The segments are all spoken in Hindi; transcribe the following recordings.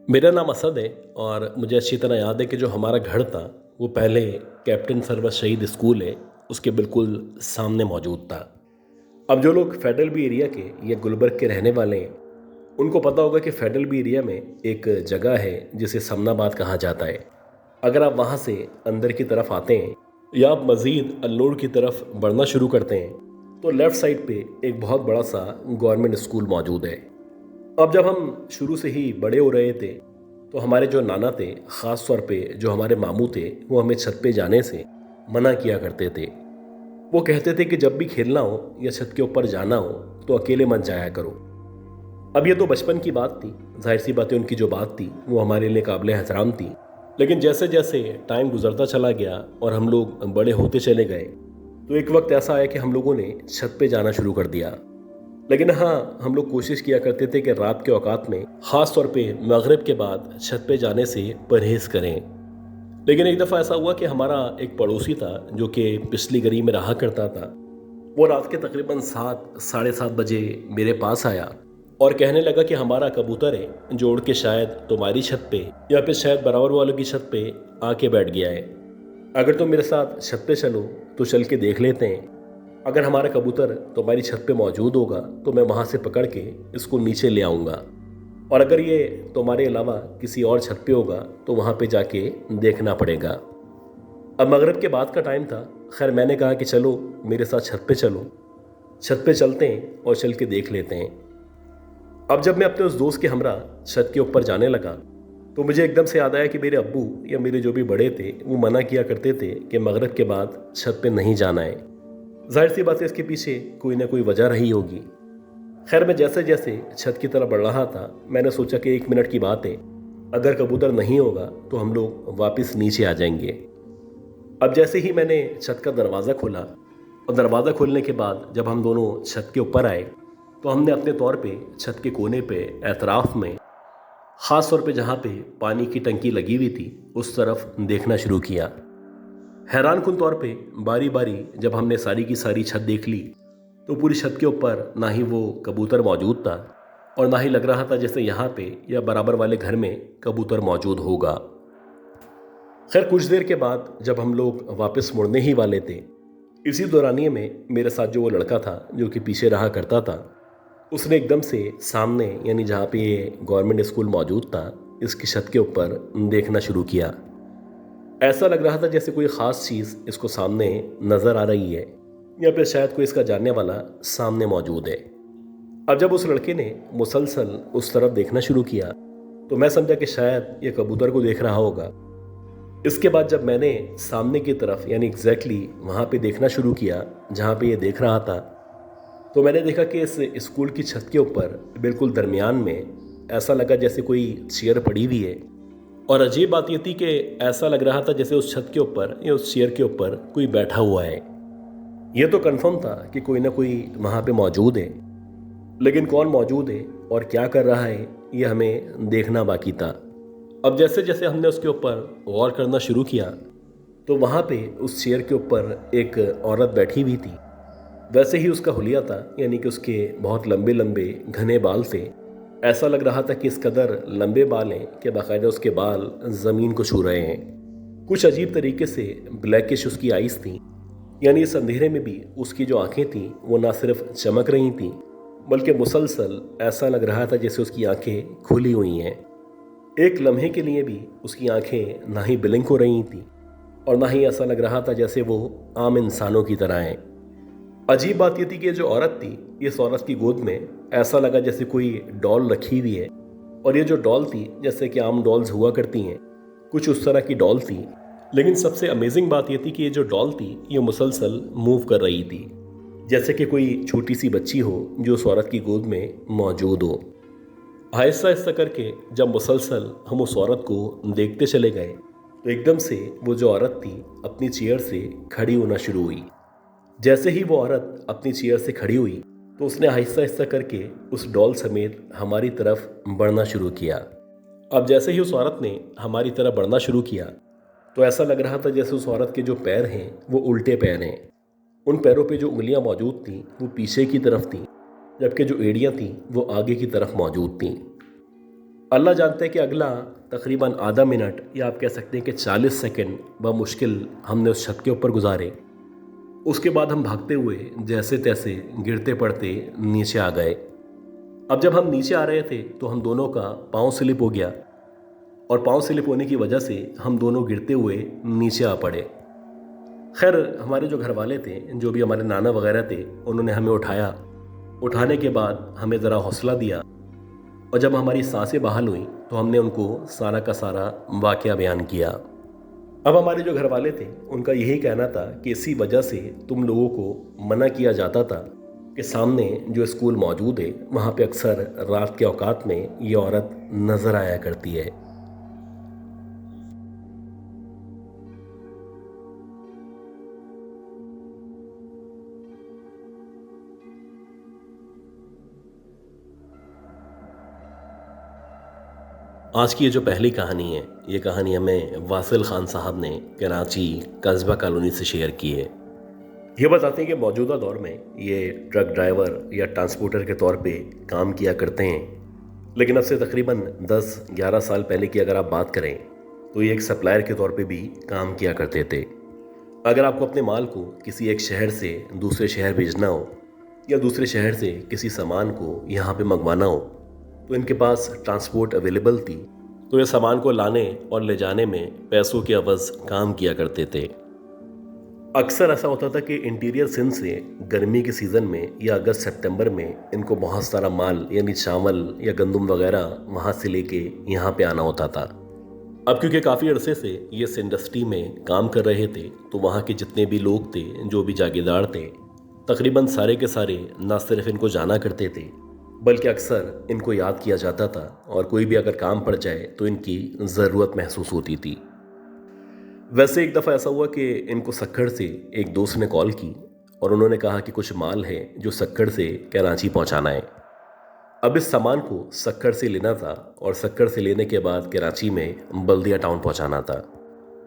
मेरा नाम असद है और मुझे अच्छी तरह याद है कि जो हमारा घर था वो पहले कैप्टन सरवर शहीद स्कूल है उसके बिल्कुल सामने मौजूद था। अब जो लोग फेडरल बी एरिया के या गुलबर्ग के रहने वाले हैं उनको पता होगा कि फेडरल बी एरिया में एक जगह है जिसे समनाबाद कहा जाता है। अगर आप वहाँ से अंदर की तरफ आते हैं या आप मज़ीद अल्लूर की तरफ बढ़ना शुरू करते हैं तो लेफ़्ट साइड पे एक बहुत बड़ा सा गवर्नमेंट स्कूल मौजूद है। अब जब हम शुरू से ही बड़े हो रहे थे तो हमारे जो नाना थे, ख़ास तौर पे जो हमारे मामू थे, वो हमें छत पे जाने से मना किया करते थे। वो कहते थे कि जब भी खेलना हो या छत के ऊपर जाना हो तो अकेले मत जाया करो। अब ये तो बचपन की बात थी, जाहिर सी बात है उनकी जो बात थी वो हमारे लिए काबिल एहतराम थी। लेकिन जैसे जैसे टाइम गुजरता चला गया और हम लोग बड़े होते चले गए तो एक वक्त ऐसा आया कि हम लोगों ने छत पे जाना शुरू कर दिया। लेकिन हाँ, हम लोग कोशिश किया करते थे कि रात के औकात में ख़ास तौर पे मगरिब के बाद छत पे जाने से परहेज़ करें। लेकिन एक दफ़ा ऐसा हुआ कि हमारा एक पड़ोसी था जो कि पिछली गली में रहा करता था। वो रात के तकरीबन 7 साढ़े 7 बजे मेरे पास आया और कहने लगा कि हमारा कबूतर है जो उड़ के शायद तुम्हारी छत पे या फिर शायद बराबर वालों की छत पे आके बैठ गया है। अगर तुम मेरे साथ छत पे चलो तो चल के देख लेते हैं। अगर हमारा कबूतर तुम्हारी छत पे मौजूद होगा तो मैं वहाँ से पकड़ के इसको नीचे ले आऊँगा, और अगर ये तुम्हारे अलावा किसी और छत पे होगा तो वहाँ पे जाके देखना पड़ेगा। अब मगरिब के बाद का टाइम था। खैर मैंने कहा कि चलो मेरे साथ छत पे चलो, छत पे चलते हैं और चल के देख लेते हैं। अब जब मैं अपने उस दोस्त के हमरा छत के ऊपर जाने लगा तो मुझे एकदम से याद आया कि मेरे अब्बू या मेरे जो भी बड़े थे वो मना किया करते थे कि मगरिब के बाद छत पे नहीं जाना है। जाहिर सी बात है इसके पीछे कोई ना कोई वजह रही होगी। खैर मैं जैसे जैसे छत की तरफ बढ़ रहा था मैंने सोचा कि 1 मिनट की बात है, अगर कबूतर नहीं होगा तो हम लोग वापस नीचे आ जाएंगे। अब जैसे ही मैंने छत का दरवाज़ा खोला और दरवाज़ा खोलने के बाद जब हम दोनों छत के ऊपर आए तो हमने अपने तौर पे छत के कोने पे एतराफ़ में, ख़ास तौर पे जहाँ पे पानी की टंकी लगी हुई थी उस तरफ देखना शुरू किया। हैरान कुन तौर पे बारी बारी जब हमने सारी की सारी छत देख ली तो पूरी छत के ऊपर ना ही वो कबूतर मौजूद था और ना ही लग रहा था जैसे यहाँ पे या बराबर वाले घर में कबूतर मौजूद होगा। खैर कुछ देर के बाद जब हम लोग वापस मुड़ने ही वाले थे, इसी दौरानिए में मेरे साथ जो वो लड़का था जो कि पीछे रहा करता था उसने एकदम से सामने यानी जहाँ पे ये गवर्नमेंट स्कूल मौजूद था इसकी छत के ऊपर देखना शुरू किया। ऐसा लग रहा था जैसे कोई ख़ास चीज़ इसको सामने नज़र आ रही है या फिर शायद कोई इसका जानने वाला सामने मौजूद है। अब जब उस लड़के ने मुसलसल उस तरफ देखना शुरू किया तो मैं समझा कि शायद ये कबूतर को देख रहा होगा। इसके बाद जब मैंने सामने की तरफ यानी एग्जैक्टली वहाँ पे देखना शुरू किया जहाँ पे ये देख रहा था तो मैंने देखा कि इस स्कूल की छत के ऊपर बिल्कुल दरमियान में ऐसा लगा जैसे कोई चेयर पड़ी हुई है। और अजीब बात ये थी कि ऐसा लग रहा था जैसे उस छत के ऊपर या उस चेयर के ऊपर कोई बैठा हुआ है। ये तो कंफर्म था कि कोई ना कोई वहाँ पे मौजूद है, लेकिन कौन मौजूद है और क्या कर रहा है ये हमें देखना बाकी था। अब जैसे जैसे हमने उसके ऊपर गौर करना शुरू किया तो वहाँ पे उस चेयर के ऊपर एक औरत बैठी हुई थी। वैसे ही उसका हुलिया था, यानी कि उसके बहुत लंबे लंबे घने बाल थे। ऐसा लग रहा था कि इस कदर लंबे बाल हैं कि बाकायदा उसके बाल ज़मीन को छू रहे हैं। कुछ अजीब तरीके से ब्लैकिश उसकी आइज़ थी, यानी इस अंधेरे में भी उसकी जो आंखें थीं वो ना सिर्फ चमक रही थीं बल्कि मुसलसल ऐसा लग रहा था जैसे उसकी आंखें खुली हुई हैं। एक लम्हे के लिए भी उसकी आंखें ना ही ब्लिंक हो रही थीं और ना ही ऐसा लग रहा था जैसे वो आम इंसानों की तरह हैं। अजीब बात यह थी कि जो औरत थी इस औरत की गोद में ऐसा लगा जैसे कोई डॉल रखी हुई है, और ये जो डॉल थी जैसे कि आम डॉल्स हुआ करती हैं कुछ उस तरह की डॉल थी। लेकिन सबसे अमेजिंग बात यह थी कि ये जो डॉल थी ये मुसलसल मूव कर रही थी जैसे कि कोई छोटी सी बच्ची हो जो उस औरत की गोद में मौजूद हो। आहिस्ता आहिस्ता करके जब मुसलसल हम उस औरत को देखते चले गए तो एकदम से वो जो औरत थी अपनी चेयर से खड़ी होना शुरू हुई। जैसे ही वो औरत अपनी चेयर से खड़ी हुई तो उसने आहिस्ता आहिस्ता करके उस डॉल समेत हमारी तरफ बढ़ना शुरू किया। अब जैसे ही उस औरत ने हमारी तरफ बढ़ना शुरू किया तो ऐसा लग रहा था जैसे उस औरत के जो पैर हैं वो उल्टे पैर हैं। उन पैरों पे जो उंगलियां मौजूद थीं वो पीछे की तरफ थीं, जबकि जो एड़ियां थीं वो आगे की तरफ मौजूद थीं। अल्लाह जानते हैं कि अगला तकरीबन आधा मिनट या आप कह सकते हैं कि 40 सेकंड बमुश्किल हमने उस छत के ऊपर गुजारे। उसके बाद हम भागते हुए जैसे तैसे गिरते पड़ते नीचे आ गए। अब जब हम नीचे आ रहे थे तो हम दोनों का पाँव स्लिप हो गया और पाँव स्लिप होने की वजह से हम दोनों गिरते हुए नीचे आ पड़े। खैर हमारे जो घर वाले थे, जो भी हमारे नाना वगैरह थे, उन्होंने हमें उठाया। उठाने के बाद हमें ज़रा हौसला दिया और जब हमारी सांसें बहाल हुई तो हमने उनको सारा का सारा वाक़या बयान किया। अब हमारे जो घर वाले थे उनका यही कहना था कि इसी वजह से तुम लोगों को मना किया जाता था कि सामने जो स्कूल मौजूद है वहाँ पे अक्सर रात के औकात में ये औरत नज़र आया करती है। आज की ये जो पहली कहानी है, ये कहानी हमें वासिल खान साहब ने कराची कस्बा कॉलोनी से शेयर की है। ये बताते हैं कि मौजूदा दौर में ये ट्रक ड्राइवर या ट्रांसपोर्टर के तौर पे काम किया करते हैं, लेकिन अब से तकरीबन 10-11 साल पहले की अगर आप बात करें तो ये एक सप्लायर के तौर पे भी काम किया करते थे। अगर आपको अपने माल को किसी एक शहर से दूसरे शहर भेजना हो या दूसरे शहर से किसी सामान को यहाँ पे मंगवाना हो तो इनके पास ट्रांसपोर्ट अवेलेबल थी, तो ये सामान को लाने और ले जाने में पैसों के अवज़ काम किया करते थे। अक्सर ऐसा होता था कि इंटीरियर सिंध से गर्मी के सीज़न में या अगस्त सितंबर में इनको बहुत सारा माल यानी चावल या गंदम वगैरह वहाँ से लेके यहाँ पे आना होता था। अब क्योंकि काफ़ी अरसे से ये इस इंडस्ट्री में काम कर रहे थे तो वहाँ के जितने भी लोग थे, जो भी जागीरदार थे, तकरीबन सारे के सारे ना सिर्फ इनको जाना करते थे बल्कि अक्सर इनको याद किया जाता था और कोई भी अगर काम पड़ जाए तो इनकी ज़रूरत महसूस होती थी। वैसे एक दफ़ा ऐसा हुआ कि इनको सक्खड़ से एक दोस्त ने कॉल की और उन्होंने कहा कि कुछ माल है जो सक्खड़ से कराची पहुंचाना है। अब इस सामान को सक्खड़ से लेना था और सक्खड़ से लेने के बाद कराची में बल्दिया टाउन पहुंचाना था।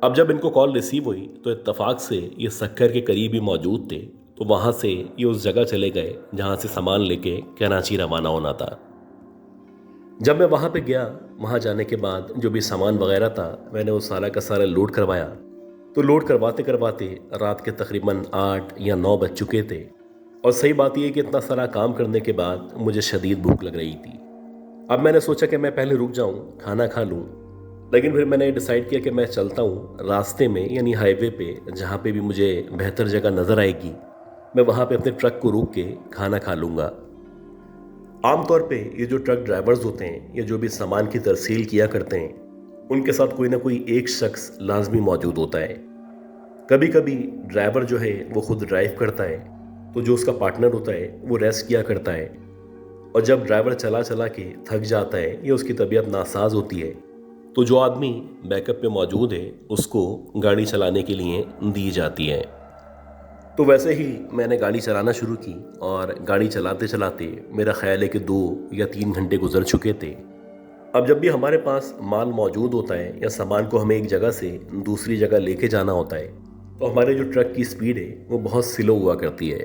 अब जब इनको कॉल रिसीव हुई तो इत्तफाक से ये सक्खड़ के करीब ही मौजूद थे, तो वहाँ से ये उस जगह चले गए जहाँ से सामान लेके कराची रवाना होना था। जब मैं वहाँ पे गया, वहाँ जाने के बाद जो भी सामान वगैरह था मैंने वो सारा का सारा लोड करवाया। तो लोड करवाते करवाते रात के तकरीबन 8 या 9 बज चुके थे और सही बात यह कि इतना सारा काम करने के बाद मुझे शदीद भूख लग रही थी। अब मैंने सोचा कि मैं पहले रुक जाऊँ, खाना खा लूँ, लेकिन फिर मैंने डिसाइड किया कि मैं चलता हूँ रास्ते में यानी हाईवे पे, जहाँ पे भी मुझे बेहतर जगह नज़र आएगी मैं वहाँ पे अपने ट्रक को रोक के खाना खा लूँगा। आमतौर पे ये जो ट्रक ड्राइवर्स होते हैं या जो भी सामान की तरसील किया करते हैं, उनके साथ कोई ना कोई एक शख्स लाजमी मौजूद होता है। कभी कभी ड्राइवर जो है वो खुद ड्राइव करता है, तो जो उसका पार्टनर होता है वो रेस्ट किया करता है, और जब ड्राइवर चला चला के थक जाता है या उसकी तबीयत नासाज होती है तो जो आदमी बैकअप पे मौजूद है उसको गाड़ी चलाने के लिए दी जाती है। तो वैसे ही मैंने गाड़ी चलाना शुरू की और गाड़ी चलाते चलाते मेरा ख्याल है कि 2 या 3 घंटे गुजर चुके थे। अब जब भी हमारे पास माल मौजूद होता है या सामान को हमें एक जगह से दूसरी जगह लेके जाना होता है तो हमारे जो ट्रक की स्पीड है वो बहुत स्लो हुआ करती है।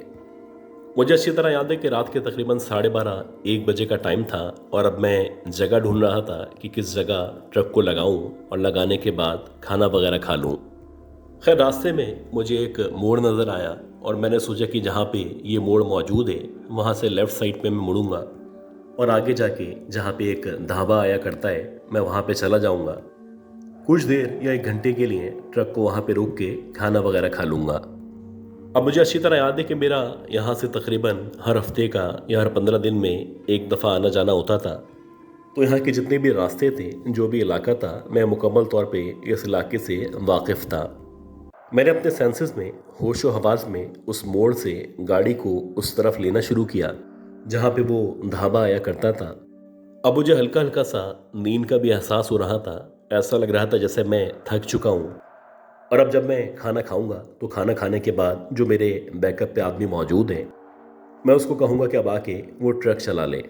मुझे अच्छी तरह याद है कि रात के तकरीबन 12:30-1 बजे का टाइम था और अब मैं जगह ढूंढ रहा था कि किस जगह ट्रक को लगाऊं और लगाने के बाद खाना वगैरह खा लूं। खैर रास्ते में मुझे एक मोड़ नज़र आया और मैंने सोचा कि जहाँ पे ये मोड़ मौजूद है वहाँ से लेफ़्ट साइड पे मैं मुड़ूंगा और आगे जाके जहाँ पे एक ढाबा आया करता है मैं वहाँ पे चला जाऊँगा। कुछ देर या 1 घंटे के लिए ट्रक को वहाँ पे रोक के खाना वगैरह खा लूँगा। अब मुझे अच्छी तरह याद है कि मेरा यहाँ से तकरीबन हर हफ्ते का या हर 15 दिन में एक दफ़ा आना जाना होता था। तो यहाँ के जितने भी रास्ते थे, जो भी इलाका था, मैं मुकम्मल तौर पे इस इलाके से वाकिफ़ था। मैंने अपने सेंसेस में होश व हवास में उस मोड़ से गाड़ी को उस तरफ लेना शुरू किया जहाँ पे वो ढाबा आया करता था। अब मुझे हल्का हल्का सा नींद का भी एहसास हो रहा था। ऐसा लग रहा था जैसे मैं थक चुका हूँ। और अब जब मैं खाना खाऊंगा तो खाना खाने के बाद जो मेरे बैकअप पे आदमी मौजूद हैं, मैं उसको कहूँगा कि अब आके वो ट्रक चला ले।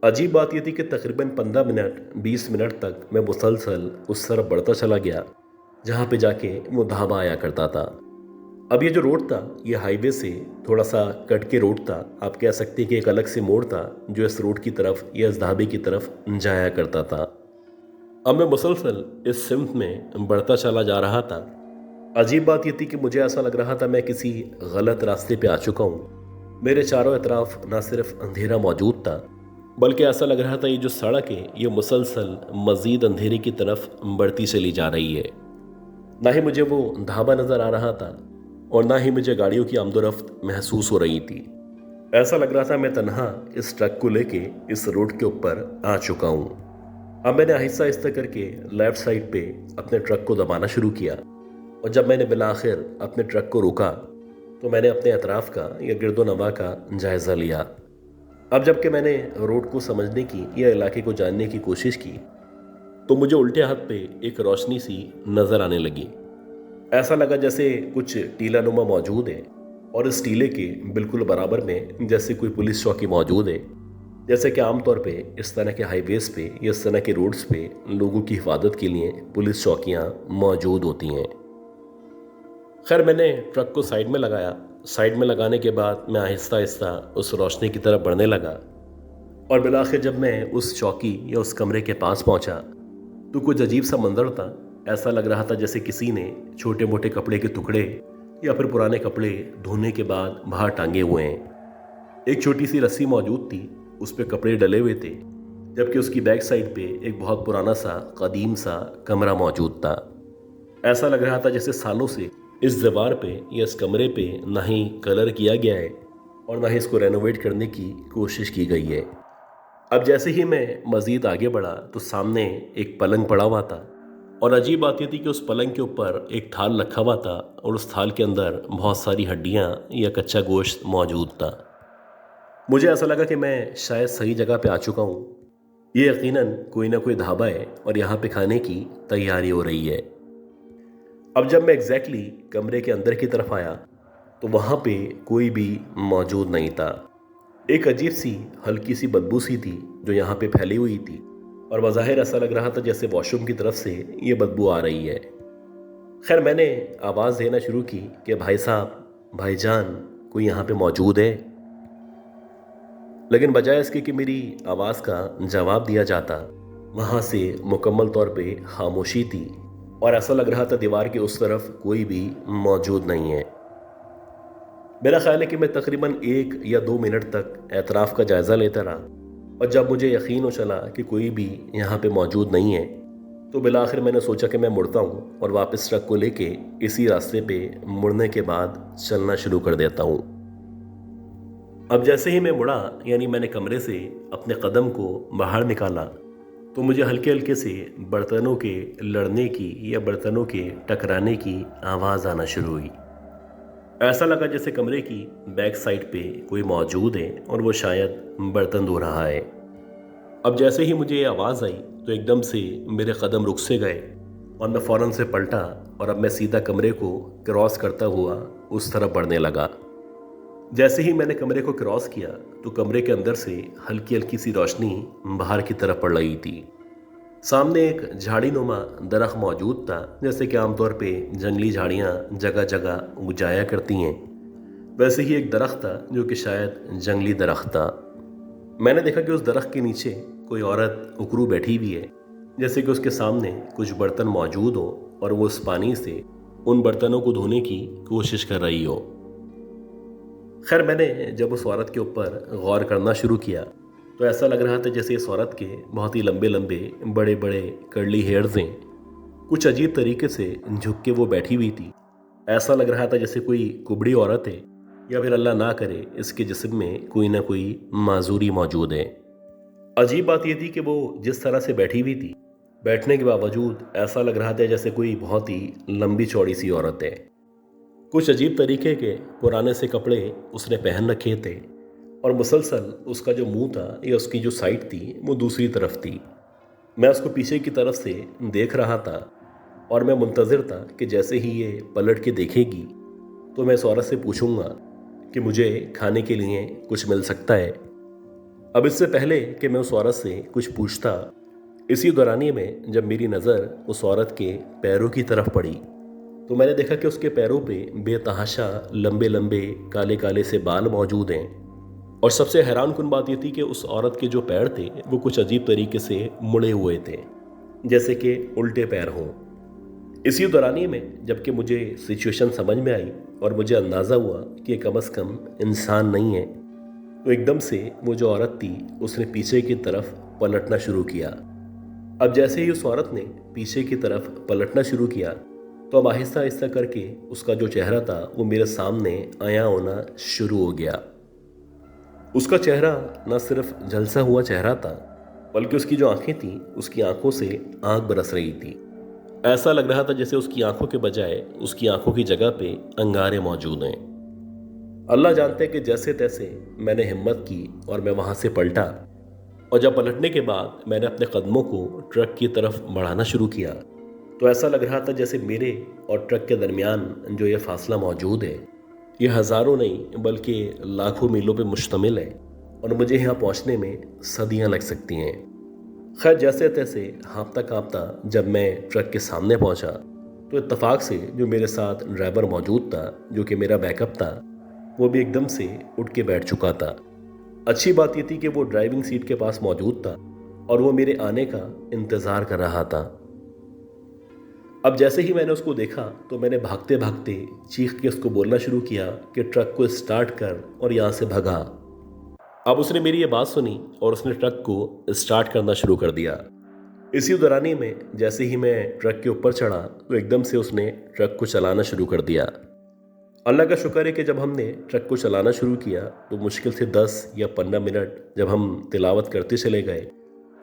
अजीब बात यह थी कि तकरीबन 15 मिनट 20 मिनट तक मैं मुसलसल उस तरफ बढ़ता चला गया जहाँ पे जाके वो ढाबा आया करता था। अब ये जो रोड था ये हाईवे से थोड़ा सा कट के रोड था। आप कह सकते हैं कि एक अलग से मोड़ था जो इस रोड की तरफ या इस ढाबे की तरफ जाया करता था। अब मैं मुसलसल इस सिमत में बढ़ता चला जा रहा था। अजीब बात यह थी कि मुझे ऐसा लग रहा था मैं किसी गलत रास्ते पे आ चुका हूँ। मेरे चारों तरफ न सिर्फ अंधेरा मौजूद था बल्कि ऐसा लग रहा था ये जो सड़क है ये मुसलसल मज़ीद अंधेरे की तरफ बढ़ती चली जा रही है। ना ही मुझे वो ढाबा नज़र आ रहा था और ना ही मुझे गाड़ियों की आमदोरफ्त महसूस हो रही थी। ऐसा लग रहा था मैं तन्हा इस ट्रक को लेके इस रोड के ऊपर आ चुका हूँ। अब मैंने आहिस्ता आहिस्ता करके लेफ्ट साइड पे अपने ट्रक को दबाना शुरू किया और जब मैंने बिलाखिर अपने ट्रक को रोका तो मैंने अपने अतराफ़ का या गिरदोनवा का जायज़ा लिया। अब जबकि मैंने रोड को समझने की या इलाके को जानने की कोशिश की तो मुझे उल्टे हाथ पे एक रोशनी सी नज़र आने लगी। ऐसा लगा जैसे कुछ टीला नुमा मौजूद है और इस टीले के बिल्कुल बराबर में जैसे कोई पुलिस चौकी मौजूद है। जैसे कि आमतौर पे इस तरह के हाईवेज़ पे या इस तरह के रोड्स पे लोगों की हिफाजत के लिए पुलिस चौकियाँ मौजूद होती हैं। खैर मैंने ट्रक को साइड में लगाया। साइड में लगाने के बाद मैं आहिस्ता आहिस्ता उस रोशनी की तरफ बढ़ने लगा और बिलाखिर जब मैं उस चौकी या उस कमरे के पास पहुंचा तो कुछ अजीब सा मंजर था। ऐसा लग रहा था जैसे किसी ने छोटे मोटे कपड़े के टुकड़े या फिर पुराने कपड़े धोने के बाद बाहर टांगे हुए हैं। एक छोटी सी रस्सी मौजूद थी, उस पर कपड़े डले हुए थे, जबकि उसकी बैक साइड पे एक बहुत पुराना सा कदीम सा कमरा मौजूद था। ऐसा लग रहा था जैसे सालों से इस दीवार पे या इस कमरे पे ना ही कलर किया गया है और ना ही इसको रेनोवेट करने की कोशिश की गई है। अब जैसे ही मैं मज़ीद आगे बढ़ा तो सामने एक पलंग पड़ा हुआ था और अजीब बात यह थी कि उस पलंग के ऊपर एक थाल रखा हुआ था और उस थाल के अंदर बहुत सारी हड्डियाँ या कच्चा गोश्त मौजूद था। मुझे ऐसा लगा कि मैं शायद सही जगह पे आ चुका हूँ। ये यकीनन कोई ना कोई ढाबा है और यहाँ पे खाने की तैयारी हो रही है। अब जब मैं एग्जैक्टली कमरे के अंदर की तरफ आया तो वहाँ पे कोई भी मौजूद नहीं था। एक अजीब सी हल्की सी बदबू सी थी जो यहाँ पे फैली हुई थी और बज़ाहिर ऐसा लग रहा था जैसे वॉशरूम की तरफ से ये बदबू आ रही है। खैर मैंने आवाज़ देना शुरू की कि भाई साहब, भाईजान, कोई यहाँ पे मौजूद है। लेकिन बजाय इसके कि मेरी आवाज़ का जवाब दिया जाता वहाँ से मुकम्मल तौर पे खामोशी थी और ऐसा लग रहा था दीवार के उस तरफ कोई भी मौजूद नहीं है। मेरा ख्याल है कि मैं तकरीबन 1 या 2 मिनट तक एतराफ़ का जायज़ा लेता रहा और जब मुझे यकीन हो चला कि कोई भी यहाँ पे मौजूद नहीं है तो बिलाखिर मैंने सोचा कि मैं मुड़ता हूँ और वापस ट्रक को लेके इसी रास्ते पे मुड़ने के बाद चलना शुरू कर देता हूँ। अब जैसे ही मैं मुड़ा यानी मैंने कमरे से अपने कदम को बाहर निकाला तो मुझे हल्के हल्के से बर्तनों के लड़ने की या बर्तनों के टकराने की आवाज़ आना शुरू हुई। ऐसा लगा जैसे कमरे की बैक साइड पे कोई मौजूद है और वो शायद बर्तन धो रहा है। अब जैसे ही मुझे ये आवाज़ आई तो एकदम से मेरे कदम रुक से गए और मैं फ़ौरन से पलटा और अब मैं सीधा कमरे को क्रॉस करता हुआ उस तरफ बढ़ने लगा। जैसे ही मैंने कमरे को क्रॉस किया तो कमरे के अंदर से हल्की हल्की सी रोशनी बाहर की तरफ पड़ रही थी। सामने एक झाड़ी नुमा दरख्त मौजूद था, जैसे कि आमतौर पे जंगली झाड़ियाँ जगह जगह उग जाया करती हैं, वैसे ही एक दरख्त था जो कि शायद जंगली दरख्त था। मैंने देखा कि उस दरख्त के नीचे कोई औरत उकरू बैठी हुई है, जैसे कि उसके सामने कुछ बर्तन मौजूद हो और वो उस पानी से उन बर्तनों को धोने की कोशिश कर रही हो। खैर मैंने जब उस औरत के ऊपर गौर करना शुरू किया तो ऐसा लग रहा था जैसे इस औरत के बहुत ही लंबे लंबे बड़े बड़े कर्ली हेयर्स हैं। कुछ अजीब तरीके से झुक के वो बैठी हुई थी। ऐसा लग रहा था जैसे कोई कुबड़ी औरत है या फिर अल्लाह ना करे इसके जिस्म में कोई ना कोई माजूरी मौजूद है। अजीब बात यह थी कि वो जिस तरह से बैठी हुई थी, बैठने के बावजूद ऐसा लग रहा था जैसे कोई बहुत ही लंबी चौड़ी सी औरत है। कुछ अजीब तरीके के पुराने से कपड़े उसने पहन रखे थे और मुसलसल उसका जो मुंह था या उसकी जो साइड थी वो दूसरी तरफ थी। मैं उसको पीछे की तरफ से देख रहा था और मैं मुंतज़िर था कि जैसे ही ये पलट के देखेगी तो मैं इस औरत से पूछूंगा कि मुझे खाने के लिए कुछ मिल सकता है। अब इससे पहले कि मैं उस औरत से कुछ पूछता, इसी दौरानिए में जब मेरी नज़र उस औरत के पैरों की तरफ पड़ी तो मैंने देखा कि उसके पैरों पे बेतहाशा लंबे लंबे काले काले से बाल मौजूद हैं। और सबसे हैरानकुन बात यह थी कि उस औरत के जो पैर थे वो कुछ अजीब तरीके से मुड़े हुए थे, जैसे कि उल्टे पैर हों। इसी दौरानिए में जबकि मुझे सिचुएशन समझ में आई और मुझे अंदाज़ा हुआ कि ये कम अज़ कम इंसान नहीं है, तो एकदम से वो जो औरत थी उसने पीछे की तरफ पलटना शुरू किया। अब जैसे ही उस औरत ने पीछे की तरफ पलटना शुरू किया तो अब आहिस्ता आहिस्ता करके उसका जो चेहरा था वो मेरे सामने आया होना शुरू हो गया। उसका चेहरा न सिर्फ झलसा हुआ चेहरा था, बल्कि उसकी जो आंखें थीं उसकी आंखों से आंख बरस रही थी। ऐसा लग रहा था जैसे उसकी आंखों के बजाय उसकी आंखों की जगह पे अंगारे मौजूद हैं। अल्लाह जानते हैं कि जैसे तैसे मैंने हिम्मत की और मैं वहाँ से पलटा, और जब पलटने के बाद मैंने अपने कदमों को ट्रक की तरफ बढ़ाना शुरू किया तो ऐसा लग रहा था जैसे मेरे और ट्रक के दरमियान जो ये फासला मौजूद है ये हज़ारों नहीं बल्कि लाखों मीलों पे मुश्तमिल है और मुझे यहाँ पहुँचने में सदियाँ लग सकती हैं। खैर जैसे तैसे हाँफता काँपता जब मैं ट्रक के सामने पहुँचा तो इत्तेफाक से जो मेरे साथ ड्राइवर मौजूद था, जो कि मेरा बैकअप था, वो भी एकदम से उठ के बैठ चुका था। अच्छी बात ये थी कि वो ड्राइविंग सीट के पास मौजूद था और वो मेरे आने का इंतज़ार कर रहा था। अब जैसे ही मैंने उसको देखा तो मैंने भागते भागते चीख के उसको बोलना शुरू किया कि ट्रक को स्टार्ट कर और यहाँ से भगा। अब उसने मेरी ये बात सुनी और उसने ट्रक को स्टार्ट करना शुरू कर दिया। इसी दौरानी में जैसे ही मैं ट्रक के ऊपर चढ़ा तो एकदम से उसने ट्रक को चलाना शुरू कर दिया। अल्लाह का शुक्र है कि जब हमने ट्रक को चलाना शुरू किया तो मुश्किल से 10 या 15 मिनट जब हम तिलावत करते चले गए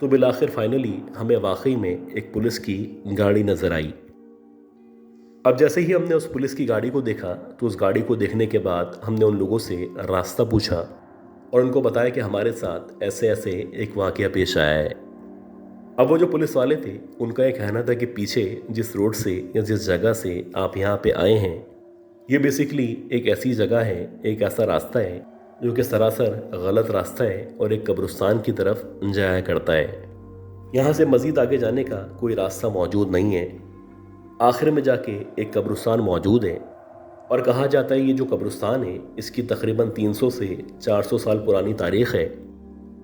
तो बिलाखिर फाइनली हमें वाकई में एक पुलिस की गाड़ी नज़र आई। अब जैसे ही हमने उस पुलिस की गाड़ी को देखा तो उस गाड़ी को देखने के बाद हमने उन लोगों से रास्ता पूछा और उनको बताया कि हमारे साथ ऐसे ऐसे एक वाक़या पेश आया है। अब वो जो पुलिस वाले थे उनका ये कहना था कि पीछे जिस रोड से या जिस जगह से आप यहाँ पे आए हैं ये बेसिकली एक ऐसी जगह है, एक ऐसा रास्ता है जो कि सरासर गलत रास्ता है और एक कब्रिस्तान की तरफ जाया करता है। यहाँ से मज़ीद आगे जाने का कोई रास्ता मौजूद नहीं है। आखिर में जाके एक कब्रिस्तान मौजूद है और कहा जाता है ये जो कब्रिस्तान है इसकी तकरीबन 300 से 400 साल पुरानी तारीख़ है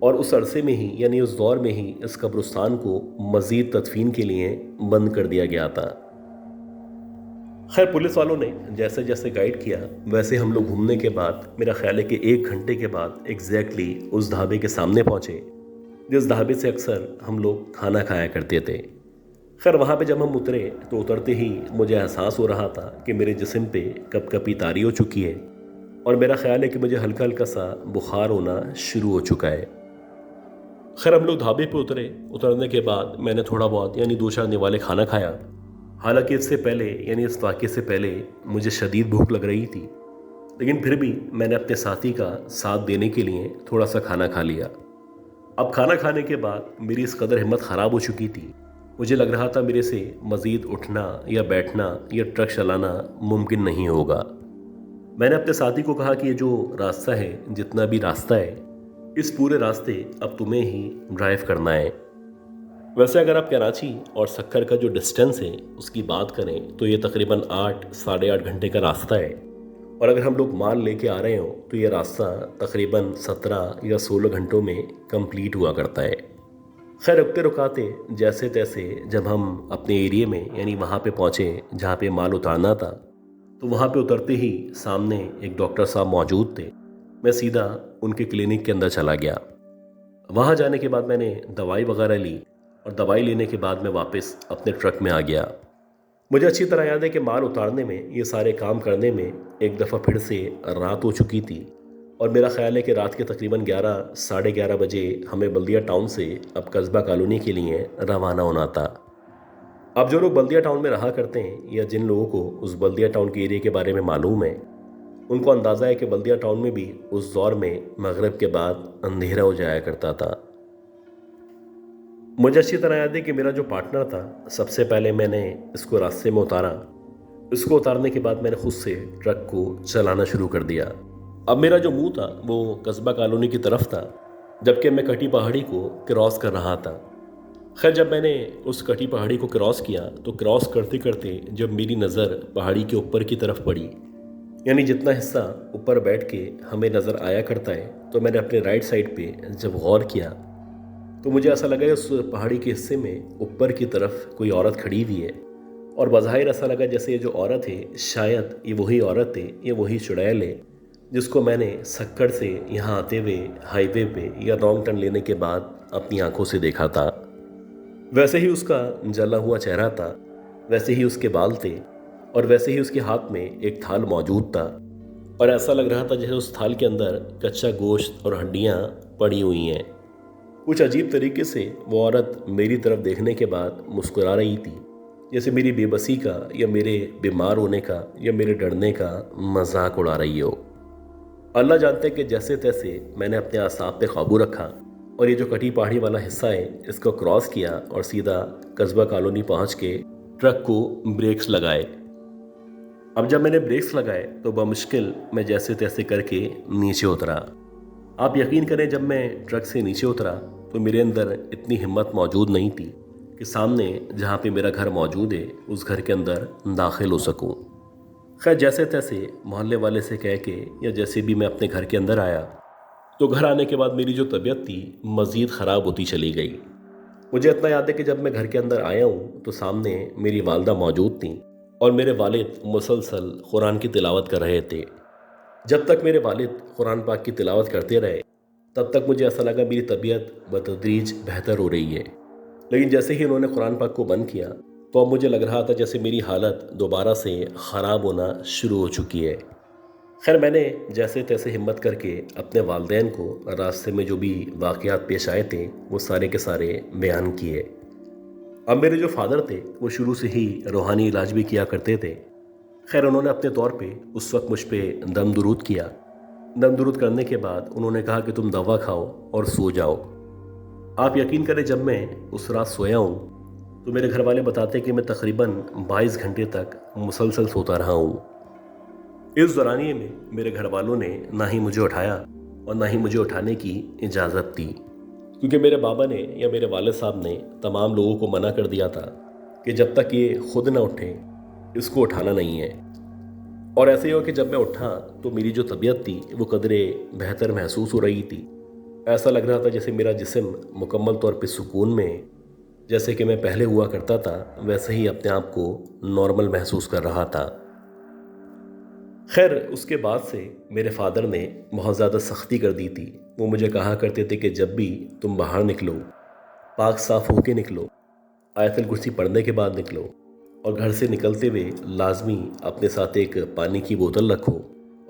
और उस अरसे में ही यानी उस दौर में ही इस कब्रिस्तान को मज़ीद तदफीन के लिए बंद कर दिया गया था। खैर पुलिस वालों ने जैसे जैसे गाइड किया वैसे हम लोग घूमने के बाद मेरा ख्याल है कि 1 घंटे के बाद एग्जैक्टली उस ढाबे के सामने पहुँचे जिस ढाबे से अक्सर हम लोग खाना खाया करते थे। खैर वहाँ पे जब हम उतरे तो उतरते ही मुझे एहसास हो रहा था कि मेरे जिस्म पे कपकपी तारी हो चुकी है और मेरा ख्याल है कि मुझे हल्का हल्का सा बुखार होना शुरू हो चुका है। खैर हम लोग ढाबे पे उतरे। उतरने के बाद मैंने थोड़ा बहुत यानी 2-4 निवाले खाना खाया। हालांकि इससे पहले यानी इस वाक़े से पहले मुझे शदीद भूख लग रही थी, लेकिन फिर भी मैंने अपने साथी का साथ देने के लिए थोड़ा सा खाना खा लिया। अब खाना खाने के बाद मेरी इस कदर हिम्मत ख़राब हो चुकी थी, मुझे लग रहा था मेरे से मज़ीद उठना या बैठना या ट्रक चलाना मुमकिन नहीं होगा। मैंने अपने साथी को कहा कि ये जो रास्ता है, जितना भी रास्ता है, इस पूरे रास्ते अब तुम्हें ही ड्राइव करना है। वैसे अगर आप कराची और सक्कर का जो डिस्टेंस है उसकी बात करें तो ये तकरीबन 8 साढ़े 8 घंटे का रास्ता है और अगर हम लोग माल लेके आ रहे हो तो ये रास्ता तकरीबन 17 या 16 घंटों में कंप्लीट हुआ करता है। खैर रुकते रुकाते जैसे तैसे जब हम अपने एरिए में यानी वहाँ पे पहुँचे जहाँ पे माल उतारना था तो वहाँ पे उतरते ही सामने एक डॉक्टर साहब मौजूद थे। मैं सीधा उनके क्लिनिक के अंदर चला गया। वहाँ जाने के बाद मैंने दवाई वगैरह ली और दवाई लेने के बाद मैं वापस अपने ट्रक में आ गया। मुझे अच्छी तरह याद है कि माल उतारने में, ये सारे काम करने में एक दफ़ा फिर से रात हो चुकी थी और मेरा ख्याल है कि रात के तकरीबन 11 साढ़े 11 बजे हमें बल्दिया टाउन से अब कस्बा कॉलोनी के लिए रवाना होना था। अब जो लोग बल्दिया टाउन में रहा करते हैं या जिन लोगों को उस बल्दिया टाउन के एरिया के बारे में मालूम है उनको अंदाज़ा है कि बल्दिया टाउन में भी उस दौर में मगरिब के बाद अंधेरा हो जाया करता था। मुझे अच्छी तरह याद है कि मेरा जो पार्टनर था, सबसे पहले मैंने इसको रास्ते में उतारा। इसको उतारने के बाद मैंने खुद से ट्रक को चलाना शुरू कर दिया। अब मेरा जो मुंह था वो कस्बा कॉलोनी की तरफ था, जबकि मैं कटी पहाड़ी को क्रॉस कर रहा था। खैर जब मैंने उस कटी पहाड़ी को क्रॉस किया तो क्रॉस करते करते जब मेरी नज़र पहाड़ी के ऊपर की तरफ पड़ी, यानी जितना हिस्सा ऊपर बैठ के हमें नज़र आया करता है, तो मैंने अपने राइट साइड पे जब गौर किया तो मुझे ऐसा लगा उस पहाड़ी के हिस्से में ऊपर की तरफ कोई औरत खड़ी हुई है। और बज़ाहिर ऐसा लगा जैसे ये जो औरत है शायद ये वही औरत है, ये वही चुड़ैल है जिसको मैंने सक्कड़ से यहाँ आते हुए हाईवे पे या रॉन्ग टर्न लेने के बाद अपनी आंखों से देखा था। वैसे ही उसका जला हुआ चेहरा था, वैसे ही उसके बाल थे और वैसे ही उसके हाथ में एक थाल मौजूद था। और ऐसा लग रहा था जैसे उस थाल के अंदर कच्चा गोश्त और हड्डियाँ पड़ी हुई हैं। कुछ अजीब तरीके से वो औरत मेरी तरफ देखने के बाद मुस्कुरा रही थी, जैसे मेरी बेबसी का या मेरे बीमार होने का या मेरे डरने का मजाक उड़ा रही हो। अल्लाह जानते कि जैसे तैसे मैंने अपने आसाब पे काबू रखा और ये जो कटी पहाड़ी वाला हिस्सा है इसको क्रॉस किया और सीधा कस्बा कॉलोनी पहुंच के ट्रक को ब्रेक्स लगाए। अब जब मैंने ब्रेक्स लगाए तो बमुश्किल मैं जैसे तैसे करके नीचे उतरा। आप यकीन करें जब मैं ट्रक से नीचे उतरा तो मेरे अंदर इतनी हिम्मत मौजूद नहीं थी कि सामने जहाँ पे मेरा घर मौजूद है उस घर के अंदर दाखिल हो सकूँ। खैर जैसे तैसे मोहल्ले वाले से कह के या जैसे भी मैं अपने घर के अंदर आया तो घर आने के बाद मेरी जो तबीयत थी मज़ीद ख़राब होती चली गई। मुझे इतना याद है कि जब मैं घर के अंदर आया हूँ तो सामने मेरी वालदा मौजूद थी और मेरे वालिद मुसलसल कुरान की तिलावत कर रहे थे। जब तक मेरे वालिद कुरान पाक की तिलावत करते रहे तब तक मुझे ऐसा लगा मेरी तबीयत बतदरीज बेहतर हो रही है, लेकिन जैसे ही उन्होंने कुरान पाक को बंद किया तो अब मुझे लग रहा था जैसे मेरी हालत दोबारा से ख़राब होना शुरू हो चुकी है। खैर मैंने जैसे तैसे हिम्मत करके अपने वालदैन को रास्ते में जो भी वाक़यात पेश आए थे वो सारे के सारे बयान किए। अब मेरे जो फादर थे वो शुरू से ही रूहानी इलाज भी किया करते थे। खैर उन्होंने अपने तौर पे उस वक्त मुझ पे दम दुरूद किया। दम दुरूद करने के बाद उन्होंने कहा कि तुम दवा खाओ और सो जाओ। आप यकीन करें जब मैं उस रात सोया हूँ तो मेरे घर वाले बताते कि मैं तकरीबन 22 घंटे तक मुसलसल सोता रहा हूँ। इस दौरानिए में मेरे घर वालों ने ना ही मुझे उठाया और ना ही मुझे उठाने की इजाज़त दी, क्योंकि मेरे बाबा ने या मेरे वाले साहब ने तमाम लोगों को मना कर दिया था कि जब तक ये खुद ना उठे इसको उठाना नहीं है। और ऐसे ही हो कि जब मैं उठा तो मेरी जो तबीयत थी वो कदरे बेहतर महसूस हो रही थी। ऐसा लग रहा था जैसे मेरा जिस्म मुकम्मल तौर पे सुकून में, जैसे कि मैं पहले हुआ करता था वैसे ही अपने आप को नॉर्मल महसूस कर रहा था। खैर उसके बाद से मेरे फादर ने बहुत ज़्यादा सख्ती कर दी थी। वो मुझे कहा करते थे कि जब भी तुम बाहर निकलो पाक साफ़ होके निकलो, आयतल कुर्सी पढ़ने के बाद निकलो और घर से निकलते हुए लाजमी अपने साथ एक पानी की बोतल रखो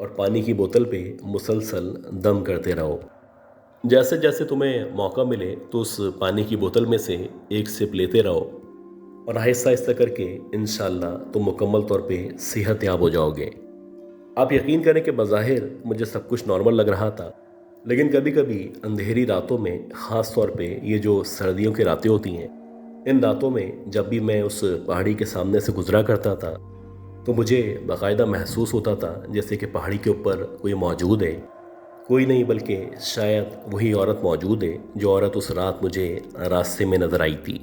और पानी की बोतल पे मुसलसल दम करते रहो। जैसे जैसे तुम्हें मौका मिले तो उस पानी की बोतल में से एक सिप लेते रहो और आहिस्ता आहिस्ता करके इंशाअल्लाह तुम मुकम्मल तौर पे सेहत याब हो जाओगे। आप यकीन करें कि बज़ाहिर मुझे सब कुछ नॉर्मल लग रहा था, लेकिन कभी कभी अंधेरी रातों में, ख़ास तौर पे ये जो सर्दियों की रातें होती हैं, इन रातों में जब भी मैं उस पहाड़ी के सामने से गुजरा करता था तो मुझे बाकायदा महसूस होता था जैसे कि पहाड़ी के ऊपर कोई मौजूद है। कोई नहीं बल्कि शायद वही औरत मौजूद है जो औरत उस रात मुझे रास्ते में नज़र आई थी।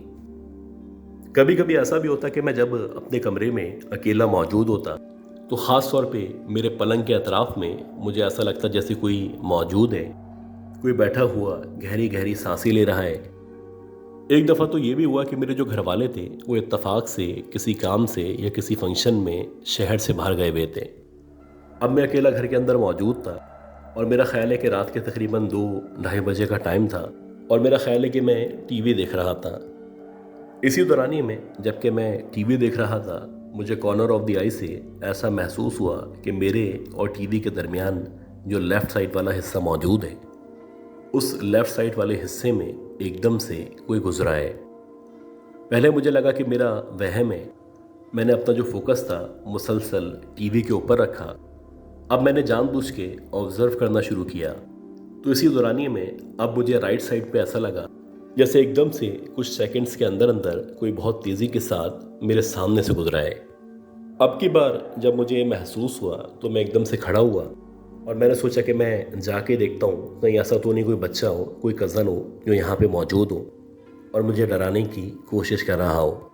कभी कभी ऐसा भी होता कि मैं जब अपने कमरे में अकेला मौजूद होता तो ख़ास तौर पे मेरे पलंग के अतराफ़ में मुझे ऐसा लगता जैसे कोई मौजूद है, कोई बैठा हुआ गहरी गहरी सांसें ले रहा है। एक दफ़ा तो ये भी हुआ कि मेरे जो घर वाले थे वो इत्तफाक से किसी काम से या किसी फंक्शन में शहर से बाहर गए हुए थे। अब मैं अकेला घर के अंदर मौजूद था और मेरा ख्याल है कि रात के तकरीबन 2-2:30 बजे का टाइम था और मेरा ख्याल है कि मैं टीवी देख रहा था। इसी दौरानी में जबकि मैं टीवी देख रहा था मुझे कॉर्नर ऑफ द आई से ऐसा महसूस हुआ कि मेरे और टीवी के दरमियान जो लेफ़्ट साइड वाला हिस्सा मौजूद है उस लेफ़्ट साइड वाले हिस्से में एकदम से कोई गुजरा है। पहले मुझे लगा कि मेरा वहम है। मैंने अपना जो फोकस था मुसलसल टीवी के ऊपर रखा। अब मैंने जानबूझ के ऑब्ज़र्व करना शुरू किया तो इसी दौरानिए में अब मुझे राइट साइड पे ऐसा लगा जैसे एकदम से कुछ सेकंड्स के अंदर अंदर कोई बहुत तेज़ी के साथ मेरे सामने से गुजरा है। अब की बार जब मुझे ये महसूस हुआ तो मैं एकदम से खड़ा हुआ और मैंने सोचा कि मैं जाके देखता हूँ कहीं ऐसा तो नहीं कोई बच्चा हो, कोई कज़न हो जो यहाँ पे मौजूद हो। और मुझे डराने की कोशिश कर रहा हो।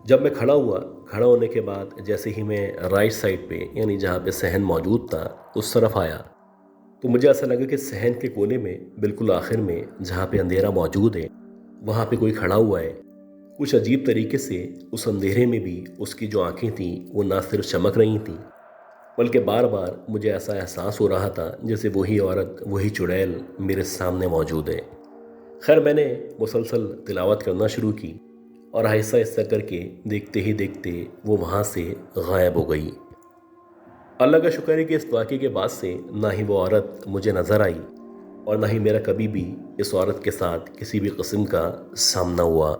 जब मैं खड़ा हुआ, खड़ा होने के बाद जैसे ही मैं राइट साइड पे यानी जहाँ पे सहन मौजूद था उस तरफ आया, तो मुझे ऐसा लगा कि सहन के कोने में बिल्कुल आखिर में जहाँ पे अंधेरा मौजूद है वहाँ पे कोई खड़ा हुआ है। कुछ अजीब तरीके से उस अंधेरे में भी उसकी जो आंखें थीं वो ना सिर्फ चमक रही थीं, बल्कि बार बार मुझे ऐसा एहसास हो रहा था जैसे वही औरत, वही चुड़ैल मेरे सामने मौजूद है। खैर, मैंने मुसलसल तिलावत करना शुरू की और आहिस्ता आहिस्ता करके देखते ही देखते वो वहाँ से गायब हो गई। अल्लाह का शुक्र है कि इस वाक़े के बाद से ना ही वो औरत मुझे नज़र आई और ना ही मेरा कभी भी इस औरत के साथ किसी भी किस्म का सामना हुआ।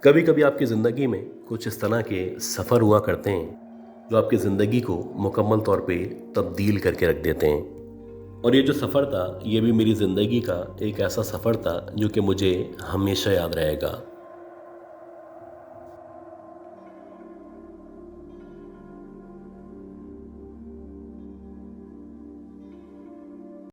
कभी कभी आपकी ज़िंदगी में कुछ इस तरह के सफ़र हुआ करते हैं जो आपकी ज़िंदगी को मुकम्मल तौर पे तब्दील करके रख देते हैं। और ये जो सफ़र था ये भी मेरी ज़िंदगी का एक ऐसा सफ़र था जो कि मुझे हमेशा याद रहेगा।